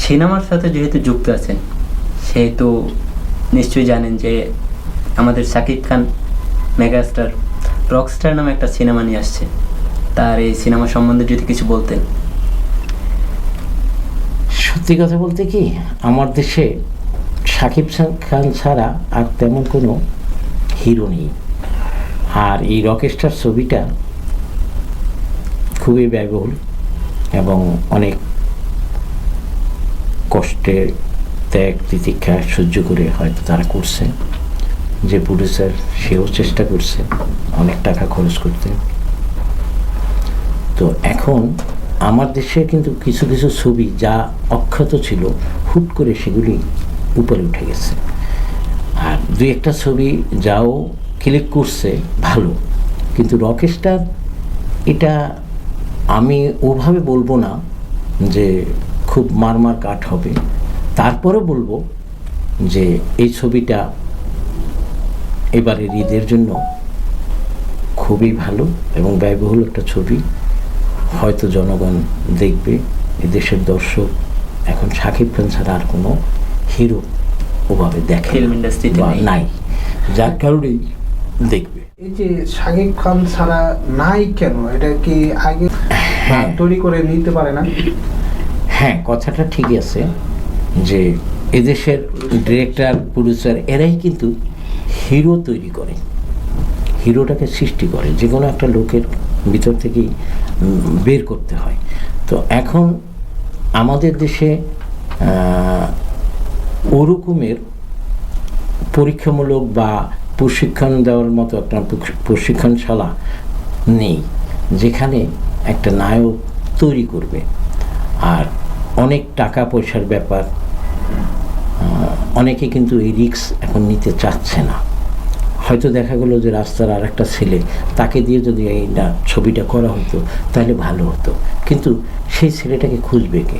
সিনেমার সাথে যেহেতু যুক্ত আছেন সেহেতু নিশ্চয়ই জানেন যে আমাদের শাকিব খান মেগাস্টার রকস্টার নামে একটা সিনেমা নিয়ে আসছে। তার এই সিনেমা সম্বন্ধে যদি কিছু বলতেন। সত্যি কথা বলতে কি, আমার দেশে শাকিব খান ছাড়া আর তেমন কোনো হিরো নেই। আর এই রকস্টার ছবিটা খুবই ব্যয়বহুল এবং অনেক কষ্টে ত্যাগ তিতিক্ষা সহ্য করে হয়তো তারা করছে। যে প্রডিউসার সেও চেষ্টা করছে অনেক টাকা খরচ করতে। তো এখন আমার দেশে কিন্তু কিছু কিছু ছবি যা অক্ষত ছিল হুট করে সেগুলি উপরে উঠে গেছে। আর দুই একটা ছবি যাও ক্লিক করছে ভালো, কিন্তু রকস্টার এটা আমি ওভাবে বলবো না যে খুব মারমার কাট হবে। তারপরে বলবো যে এই ছবিটা এবারের ঈদের জন্য খুবই ভালো এবং ব্যয়বহুল একটা ছবি। হয়তো জনগণ দেখবে। এদেশের দর্শক এখন শাকিব খান ছাড়া আর কোনো হিরো ওভাবে দেখে ফিল্ম ইন্ডাস্ট্রিতে নাই, যার কারণেই দেখবে। এই যে শাকিব খান ছাড়া নাই কেন, এটা কি আগে তৈরি করে নিতে পারে না? হ্যাঁ, কথাটা ঠিকই আছে যে এদেশের ডিরেক্টর প্রডিউসার এরাই কিন্তু হিরো তৈরি করে, হিরোটাকে সৃষ্টি করে, যে কোনো একটা লোকের ভিতর থেকেই বের করতে হয়। তো এখন আমাদের দেশে ওরকমের পরীক্ষামূলক বা প্রশিক্ষণ দেওয়ার মতো একটা প্রশিক্ষণশালা নেই যেখানে একটা নায়ক তৈরি করবে। আর অনেক টাকা পয়সার ব্যাপার, অনেকে কিন্তু এই রিস্ক এখন নিতে চাচ্ছে না। হয়তো দেখা গেলো যে রাস্তার আর একটা ছেলে, তাকে দিয়ে যদি এই ছবিটা করা হতো তাহলে ভালো হতো, কিন্তু সেই ছেলেটাকে খুঁজবে কে?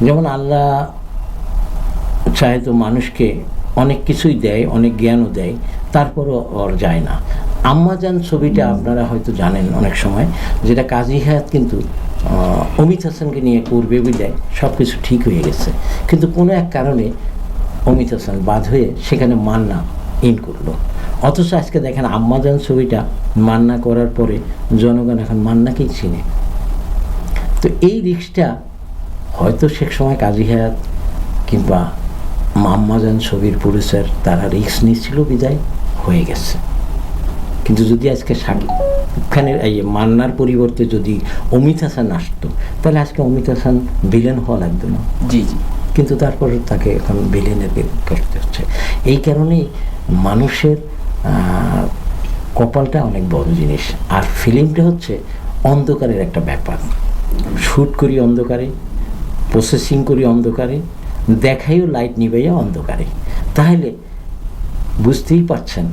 যেমন আল্লাহ চাহে তো মানুষকে অনেক কিছুই দেয়, অনেক জ্ঞানও দেয়, তারপরও ওর যায় না। আম্মাজান ছবিটা আপনারা হয়তো জানেন অনেক সময়, যেটা কাজী হায়াত কিন্তু অমিত হাসানকে নিয়ে করবে বিদায় সব কিছু ঠিক হয়ে গেছে, কিন্তু কোনো এক কারণে অমিত হাসান বাদ হয়ে সেখানে মান্না ইন করলো। অথচ আজকে দেখেন আম্মাজান ছবিটা মান্না করার পরে জনগণ এখন মান্নাকেই চিনে। তো এই রিস্কটা হয়তো সে সময় কাজী হায়াত কিংবা আম্মাজান ছবির প্রডিউসার তারা রিস্ক নিচ্ছিল বিদায় হয়ে গেছে। কিন্তু যদি আজকে শাকিব খানের এই মান্নার পরিবর্তে যদি অমিত হাসান আসতো তাহলে আজকে অমিত হাসান ভিলেন হওয়া লাগতো না। জি জি। কিন্তু তারপর তাকে এখন ভিলেনের করতে হচ্ছে। এই কারণেই মানুষের কপালটা অনেক বড় জিনিস। আর ফিল্মটা হচ্ছে অন্ধকারের একটা ব্যাপার। শ্যুট করি অন্ধকারে, প্রসেসিং করি অন্ধকারে, দেখাইও লাইট নিবাইয়া অন্ধকারে। তাহলে বুঝতেই পারছেন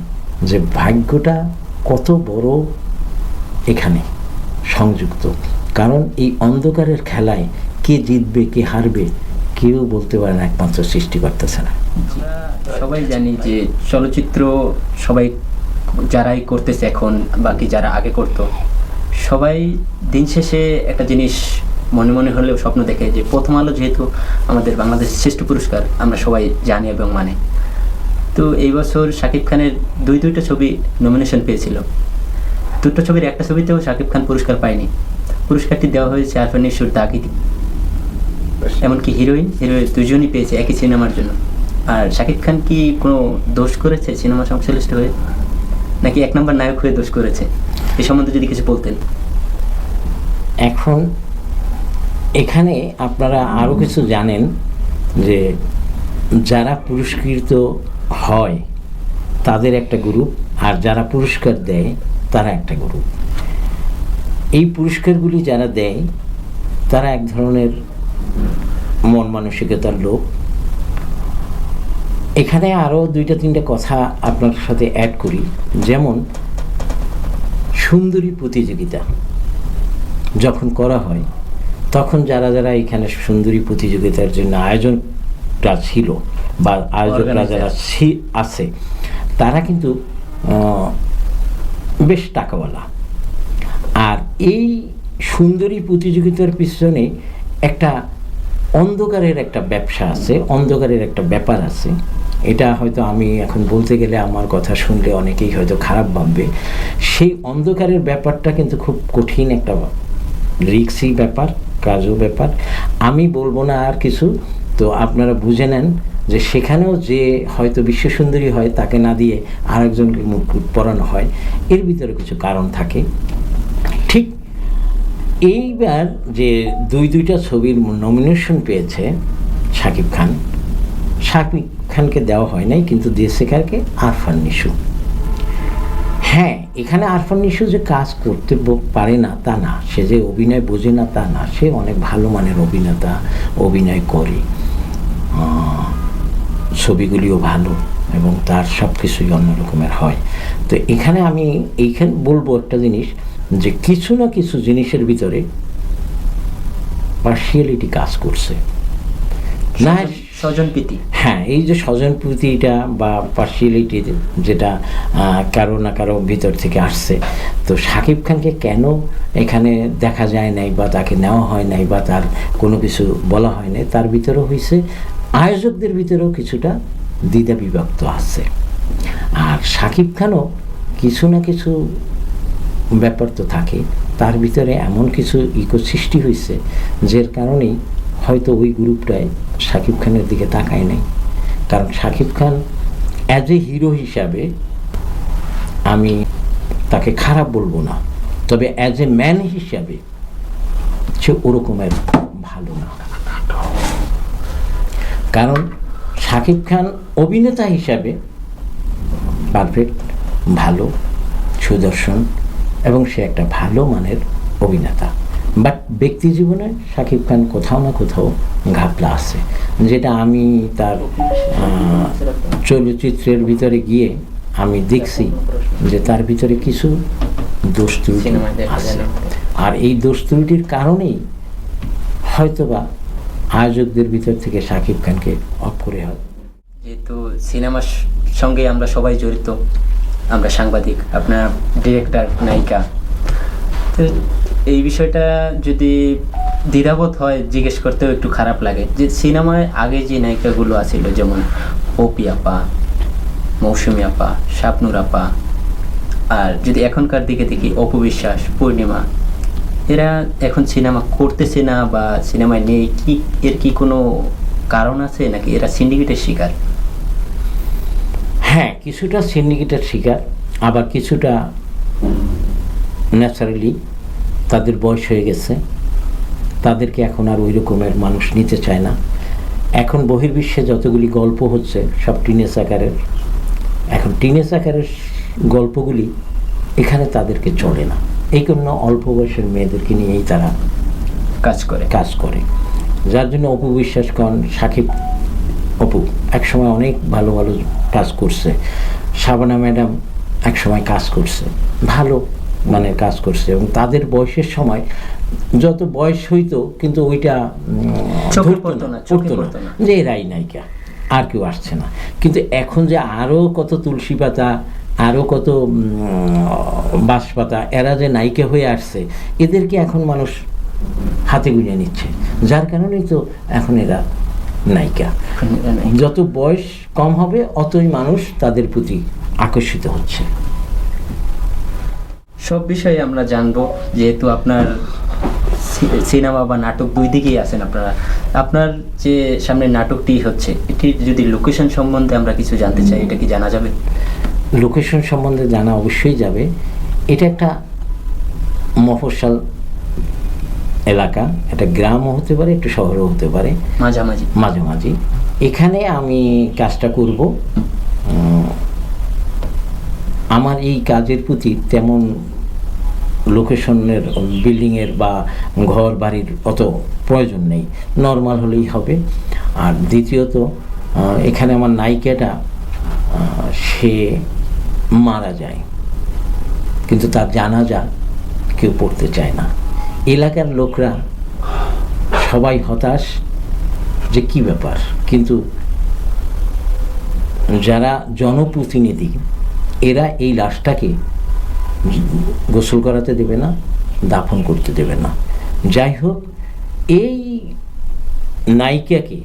যে ভাগ্যটা কত বড় এখানে সংযুক্ত। কারণ এই অন্ধকারের খেলায় কে জিতবে কে হারবে কেউ বলতে পারে না, একমাত্র সৃষ্টি করতেছে না। সবাই জানি যে চলচ্চিত্র সবাই যারাই করতেছে এখন, বাকি যারা আগে করতো, সবাই দিন শেষে একটা জিনিস মনে মনে হলেও স্বপ্ন দেখে যে প্রথম আলো যেহেতু আমাদের বাংলাদেশের শ্রেষ্ঠ পুরস্কার আমরা সবাই জানি এবং মানে। তো এই বছর শাকিব খানের দুইটা ছবি নমিনেশন পেয়েছিল। দুটো ছবির একটা ছবিতেও শাকিব খান পুরস্কার পায়নি। পুরস্কারটি দেওয়া হয়েছে আরফান নিশোর দাগিতে। এমনকি হিরোইন দুজনই পেয়েছে একই সিনেমার জন্য। আর শাকিব খান কি কোনো দোষ করেছে সিনেমা সংশ্লিষ্ট হয়ে, নাকি এক নম্বর নায়ক হয়ে দোষ করেছে? এ সম্বন্ধে যদি কিছু বলতেন। এখন এখানে আপনারা আরও কিছু জানেন যে যারা পুরস্কৃত হয় তাদের একটা গ্রুপ, আর যারা পুরস্কার দেয় তারা একটা গ্রুপ। এই পুরস্কারগুলি যারা দেয় তারা এক ধরনের মন মানসিকতার লোক। এখানে আরও দুইটা তিনটা কথা আপনার সাথে অ্যাড করি। যেমন সুন্দরী প্রতিযোগিতা যখন করা হয় তখন যারা যারা এখানে সুন্দরী প্রতিযোগিতার জন্য আয়োজনটা ছিল বা আয়োজকরা যারা আছে তারা কিন্তু বেশ টাকাওয়ালা। আর এই সুন্দরী প্রতিযোগিতার পিছনে একটা অন্ধকারের একটা ব্যবসা আছে, অন্ধকারের একটা ব্যাপার আছে। এটা হয়তো আমি এখন বলতে গেলে আমার কথা শুনলে অনেকেই হয়তো খারাপ ভাববে। সেই অন্ধকারের ব্যাপারটা কিন্তু খুব কঠিন একটা রিস্কি ব্যাপার, কাজও ব্যাপার। আমি বলবো না আর কিছু, তো আপনারা বুঝে নেন যে সেখানেও যে হয়তো বিশ্বসুন্দরী হয় তাকে না দিয়ে আরেকজনকে মুকুট পরানো হয়, এর ভিতরে কিছু কারণ থাকে। ঠিক এইবার যে দুইটা ছবির নমিনেশন পেয়েছে শাকিব খানকে দেওয়া হয় নাই, কিন্তু দিয়েছে কারকে? আরফান নিশু। হ্যাঁ, এখানে আরফান নিশু যে কাজ করতে পারে না তা না, সে যে অভিনয় বোঝে না তা না, সে অনেক ভালো মানের অভিনেতা, অভিনয় করে, ছবিগুলিও ভালো এবং তার সব কিছুই অন্যরকমের হয়। তো এখানে আমি বলবো একটা জিনিস, যে কিছু না কিছু জিনিসের ভিতরে পার্সিয়ালিটি কাজ করছে না, স্বজনপ্রীতি। হ্যাঁ, এই যে স্বজনপ্রীতিটা বা পার্সিয়ালিটি যেটা কারো না কারো ভিতর থেকে আসছে। তো শাকিব খানকে কেন এখানে দেখা যায় নাই বা তাকে নেওয়া হয় নাই বা তার কোনো কিছু বলা হয় নাই, তার ভিতরেও হয়েছে আয়োজকদের ভিতরেও কিছুটা দ্বিধা বিভক্ত আছে। আর শাকিব খানও কিছু না কিছু ব্যাপার তো থাকে, তার ভিতরে এমন কিছু ইকো সৃষ্টি হয়েছে যার কারণেই হয়তো ওই গ্রুপটায় শাকিব খানের দিকে তাকায় নাই। কারণ Shakib Khan as a hero হিসাবে আমি তাকে খারাপ বলবো না, তবে অ্যাজ এ ম্যান হিসাবে সে ওরকমের ভালো না। কারণ শাকিব খান অভিনেতা হিসাবে পারফেক্ট, ভালো, সুদর্শন এবং সে একটা ভালো মানের অভিনেতা। বাট ব্যক্তি জীবনে শাকিব খান কোথাও না কোথাও ঘাপলা আছে, যেটা আমি তার চলচ্চিত্রের ভিতরে গিয়ে আমি দেখছি যে তার ভিতরে কিছু দোষ ত্রুটি আছে। আর এই দোষ ত্রুটির কারণেই হয়তোবা আয়োজকদের ভিতর থেকে শাকিব খানকে অফ করে হয়। যেহেতু সিনেমার সঙ্গে আমরা সবাই জড়িত, আমরা সাংবাদিক, আপনার ডিরেক্টর, নায়িকা, তো এই বিষয়টা যদি দ্বিধাবোধ হয় জিজ্ঞেস করতেও একটু খারাপ লাগে যে সিনেমায় আগে যে নায়িকাগুলো আছিল, যেমন অপি আপা, মৌসুমী আপা, শাবনূর আপা, আর যদি এখনকার দিকে দেখি অপু বিশ্বাস, পূর্ণিমা, এরা এখন সিনেমা করতেছে না বা সিনেমায় নেই, কি এর কি কোনো কারণ আছে নাকি এরা সিন্ডিকেটের শিকার? হ্যাঁ, কিছুটা সিন্ডিকেটের শিকার, আবার কিছুটা ন্যাচারালি তাদের বয়স হয়ে গেছে, তাদেরকে এখন আর ওই রকমের মানুষ নিতে চায় না। এখন বহির্বিশ্বে যতগুলি গল্প হচ্ছে সব টিনেজ আকারের, এখন টিনেজ আকারের গল্পগুলি এখানে তাদেরকে চলে না, এই জন্য অল্প বয়সের মেয়েদেরকে নিয়েই তারা কাজ করে। যার জন্য অপু বিশ্বাস কন, সাকিব অপু একসময় অনেক ভালো ভালো কাজ করছে, শাবানা ম্যাডাম একসময় কাজ করছে, ভালো মানে কাজ করছে, এবং তাদের বয়সের সময় যত বয়স হইতো কিন্তু ওইটা পড়তো না যে এরাই নায়িকা, আর কেউ আসছে না। কিন্তু এখন যে আরও কত তুলসী পাতা, আরও কত বাঁশপাতা, এরা যে নায়িকা হয়ে আসছে, এদেরকে এখন মানুষ হাতে গুঁজে নিচ্ছে, যার কারণেই তো এখন এরা নায়িকা। যত বয়স কম হবে অতই মানুষ তাদের প্রতি আকর্ষিত হচ্ছে। সব বিষয়ে আমরা জানবো, যেহেতু আপনার সিনেমা বা নাটক দুই দিকেই আছেন আপনারা। আপনার যে সামনে নাটকটি হচ্ছে, এটির যদি লোকেশন সম্বন্ধে আমরা কিছু জানতে চাই, এটা কি জানা যাবে? লোকেশন সম্বন্ধে জানা অবশ্যই যাবে। এটা একটা মফস্বল এলাকা, একটা গ্রামও হতে পারে, একটু শহরও হতে পারে, মাঝামাঝি। এখানে আমি কাজটা করব। আমার এই কাজের প্রতি তেমন লোকেশনের, বিল্ডিংয়ের বা ঘর বাড়ির অত প্রয়োজন নেই, নর্মাল হলেই হবে। আর দ্বিতীয়ত এখানে আমার নায়িকাটা সে মারা যায়, কিন্তু তার জানাজা কেউ পড়তে চায় না। এলাকার লোকরা সবাই হতাশ যে কি ব্যাপার, কিন্তু যারা জনপ্রতিনিধি এরা এই লাশটাকে গোসল করাতে দেবে না, দাফন করতে দেবে না। যাই হোক, এই নায়িকাকে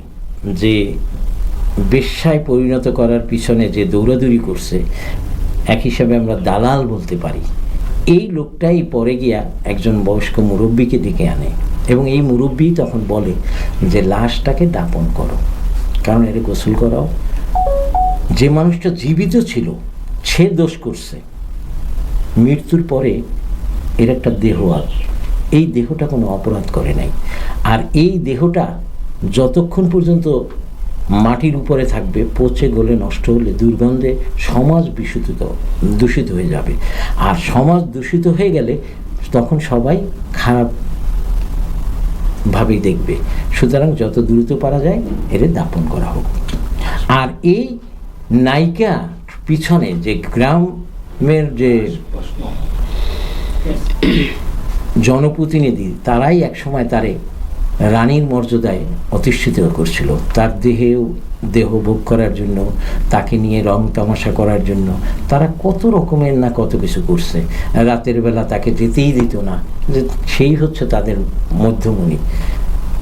যে বেশ্যায় পরিণত করার পিছনে যে দৌড়াদৌড়ি করছে, এক হিসাবে আমরা দালাল বলতে পারি। এই লোকটাই পরে গিয়া একজন বয়স্ক মুরব্বীকে ডেকে আনে এবং এই মুরব্বী তখন বলে যে লাশটাকে দাপন করো, কারণ এর গোসল করাও। যে মানুষটা জীবিত ছিল সে দোষ করছে, মৃত্যুর পরে এর একটা দেহ আর এই দেহটা কোনো অপরাধ করে নাই। আর এই দেহটা যতক্ষণ পর্যন্ত মাটির উপরে থাকবে, পচে গলে নষ্ট হলে দুর্গন্ধে সমাজ দূষিত হয়ে যাবে। আর সমাজ দূষিত হয়ে গেলে তখন সবাই খারাপ ভাবেই দেখবে। সুতরাং যত দ্রুত পারা যায় এর দাপন করা হোক। আর এই নায়িকা পিছনে যে গ্রামের যে জনপ্রতিনিধি, তারাই একসময় তারে রানীর মর্যাদায় অধিষ্ঠিত করছিল, তার দেহ ভোগ করার জন্য, তাকে নিয়ে রং তামাশা করার জন্য তারা কত রকমের না কত কিছু করছে। রাতের বেলা তাকে যেতেই দিত না, যে সেই হচ্ছে তাদের মধ্যমণি।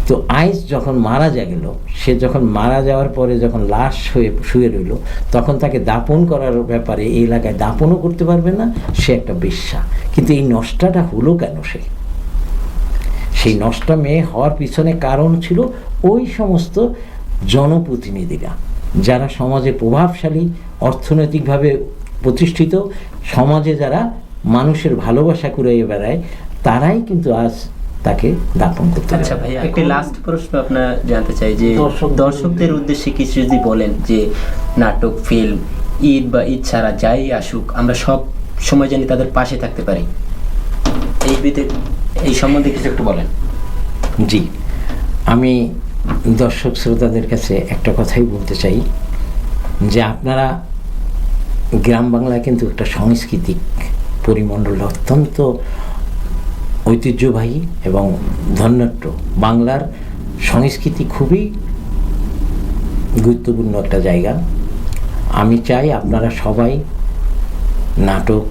তো আইস যখন মারা গেল, সে যখন মারা যাওয়ার পরে যখন লাশ হয়ে শুয়ে রইল, তখন তাকে দাপন করার ব্যাপারে এই এলাকায় দাপনও করতে পারবে না, সে একটা বেশ্যা। কিন্তু এই নষ্টাটা হলো কেন? সেই নষ্টা মেয়ে হওয়ার পিছনে কারণ ছিল ওই সমস্ত জনপ্রতিনিধিরা, যারা সমাজে প্রভাবশালী, অর্থনৈতিকভাবে প্রতিষ্ঠিত, সমাজে যারা মানুষের ভালোবাসা কুড়িয়ে বেড়ায়, তারাই কিন্তু আজ তাকে দাপন করতে। আচ্ছা ভাইয়া, একটি লাস্ট প্রশ্ন আপনার জানতে চাই যে দর্শকদের উদ্দেশ্যে কিছু যদি বলেন যে নাটক, ফিল্ম, ঈদ বা ঈদ ছাড়া যাই আসুক, আমরা সব সময় জানি তাদের পাশে থাকতে পারি, এই সম্বন্ধে কিছু একটু বলেন। জি, আমি দর্শক শ্রোতাদের কাছে একটা কথাই বলতে চাই যে আপনারা গ্রাম বাংলায় কিন্তু একটা সাংস্কৃতিক পরিমণ্ডল অত্যন্ত ঐতিহ্যবাহী এবং ধন্যাঢ্য। বাংলার সংস্কৃতি খুবই গুরুত্বপূর্ণ একটা জায়গা। আমি চাই আপনারা সবাই নাটক,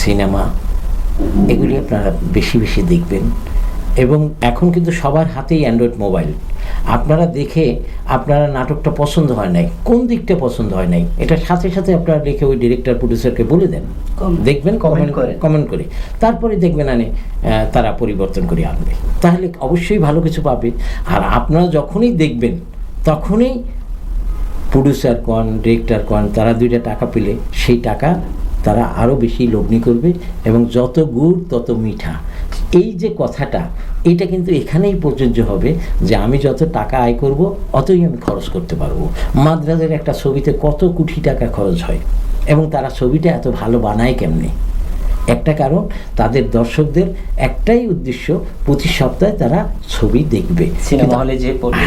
সিনেমা এগুলি আপনারা বেশি বেশি দেখবেন। এবং এখন কিন্তু সবার হাতেই অ্যান্ড্রয়েড মোবাইল। আপনারা দেখে আপনারা নাটকটা পছন্দ হয় নাই, কোন দিকটা পছন্দ হয় নাই, এটা সাথে সাথে আপনারা লিখে ওই ডিরেক্টর প্রডিউসারকে বলে দেন, দেখবেন কমেন্ট করে, তারপরে দেখবেন তারা পরিবর্তন করে আনবে, তাহলে অবশ্যই ভালো কিছু পাবে। আর আপনারা যখনই দেখবেন তখনই প্রডিউসার কন, ডিরেক্টর কন, তারা দুইটা টাকা পেলে সেই টাকা তারা আরও বেশি লগ্নি করবে এবং যত গুড় তত মিঠা, এই যে কথাটা, এটা কিন্তু এখানেই প্রযোজ্য হবে যে আমি যত টাকা আয় করব অতই আমি খরচ করতে পারবো। মাদ্রাজের একটা ছবিতে কত কোটি টাকা খরচ হয় এবং তারা ছবিটা এত ভালো বানায় কেমনে? একটা কারণ, তাদের দর্শকদের একটাই উদ্দেশ্য, প্রতি সপ্তাহে তারা ছবি দেখবে সিনেমা হলে যে পড়বে।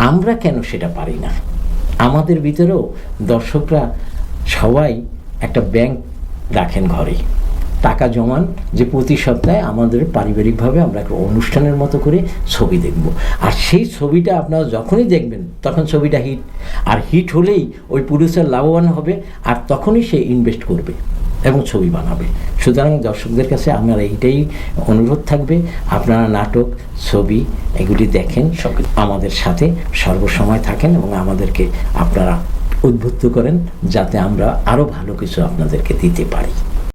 আমরা কেন সেটা পারি না? আমাদের ভিতরেও দর্শকরা সবাই একটা ব্যাংক রাখেন ঘরে, টাকা জমান, যে প্রতি সপ্তাহে আমাদের পারিবারিকভাবে আমরা একটা অনুষ্ঠানের মতো করে ছবি দেখব। আর সেই ছবিটা আপনারা যখনই দেখবেন তখন ছবিটা হিট, আর হিট হলেই ওই প্রডিউসার লাভবান হবে, আর তখনই সে ইনভেস্ট করবে এবং ছবি বানাবে। সুতরাং দর্শকদের কাছে আমার এইটাই অনুরোধ থাকবে, আপনারা নাটক, ছবি এগুলি দেখেন, আমাদের সাথে সর্বসময় থাকেন এবং আমাদেরকে আপনারা উদ্বুদ্ধ করেন যাতে আমরা আরও ভালো কিছু আপনাদেরকে দিতে পারি।